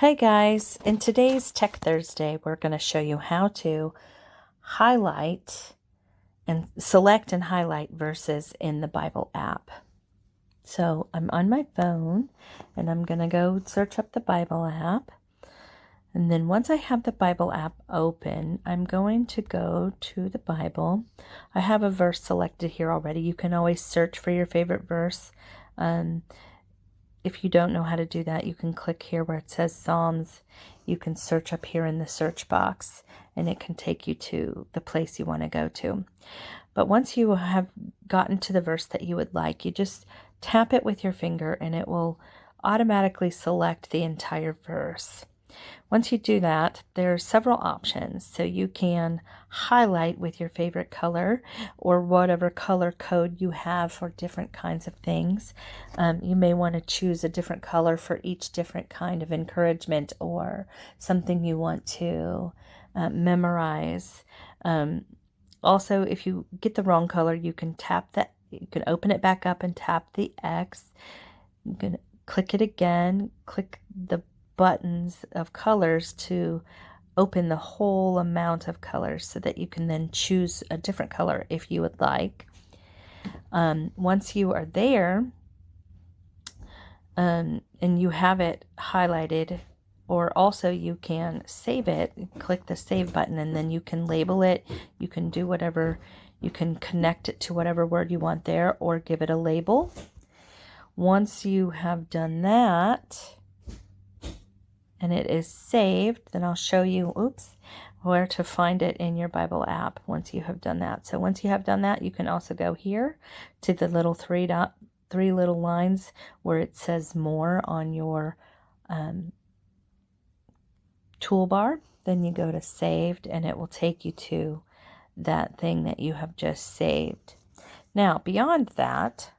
Hi guys, in today's Tech Thursday, we're going to show you how to highlight and select and highlight verses in the Bible app. So I'm on my phone and I'm going to go search up the Bible app. And then once I have the Bible app open, I'm going to go to the Bible. I have a verse selected here already. You can always search for your favorite verse. If you don't know how to do that, you can click here where it says Psalms. You can search up here in the search box and it can take you to the place you want to go to. But once you have gotten to the verse that you would like, you just tap it with your finger and it will automatically select the entire verse. Once you do that, there are several options. So you can highlight with your favorite color or whatever color code you have for different kinds of things. You may want to choose a different color for each different kind of encouragement or something you want to memorize. Also, if you get the wrong color, you can tap that. You can open it back up and tap the X. You can click it again, click the buttons of colors to open the whole amount of colors so that you can then choose a different color if you would like. Once you are there and you have it highlighted, or also you can save it, click the save button and then you can label it. You can do whatever, you can connect it to whatever word you want there or give it a label. Once you have done that, and it is saved, then I'll show you, where to find it in your Bible app once you have done that. So once you have done that, you can also go here to the little three little lines where it says more on your toolbar. Then you go to saved and it will take you to that thing that you have just saved. Now, beyond that,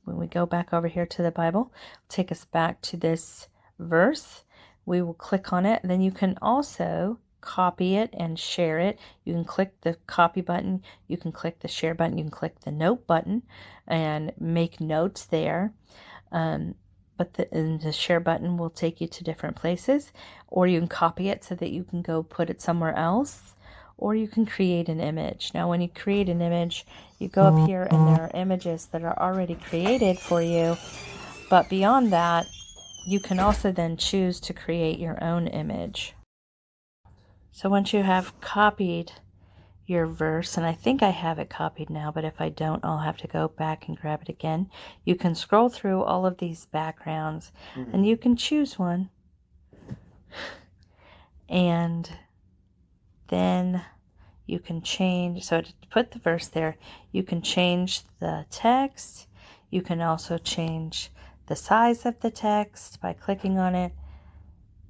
when we go back over here to the Bible, take us back to this verse. We will click on it. Then you can also copy it and share it. You can click the copy button. You can click the share button. You can click the note button and make notes there. But the share button will take you to different places. Or you can copy it so that you can go put it somewhere else. Or you can create an image. Now, when you create an image, you go up here and there are images that are already created for you. But beyond that, you can also then choose to create your own image. So once you have copied your verse, and I think I have it copied now, but if I don't, I'll have to go back and grab it again. You can scroll through all of these backgrounds and you can choose one. And then you can change, so to put the verse there, you can change the text. You can also change the size of the text by clicking on it.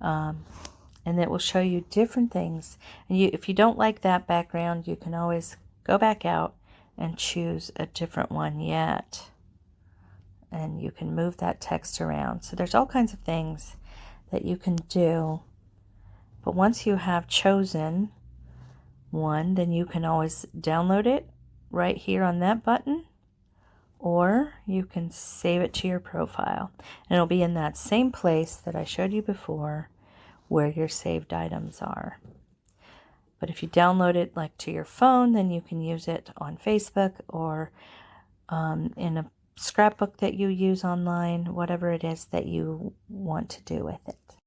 And it will show you different things. And if you don't like that background, you can always go back out and choose a different one yet. And you can move that text around. So there's all kinds of things that you can do. But once you have chosen one, then you can always download it right here on that button, or you can save it to your profile. And it'll be in that same place that I showed you before where your saved items are. But if you download it like to your phone, then you can use it on Facebook or in a scrapbook that you use online, whatever it is that you want to do with it.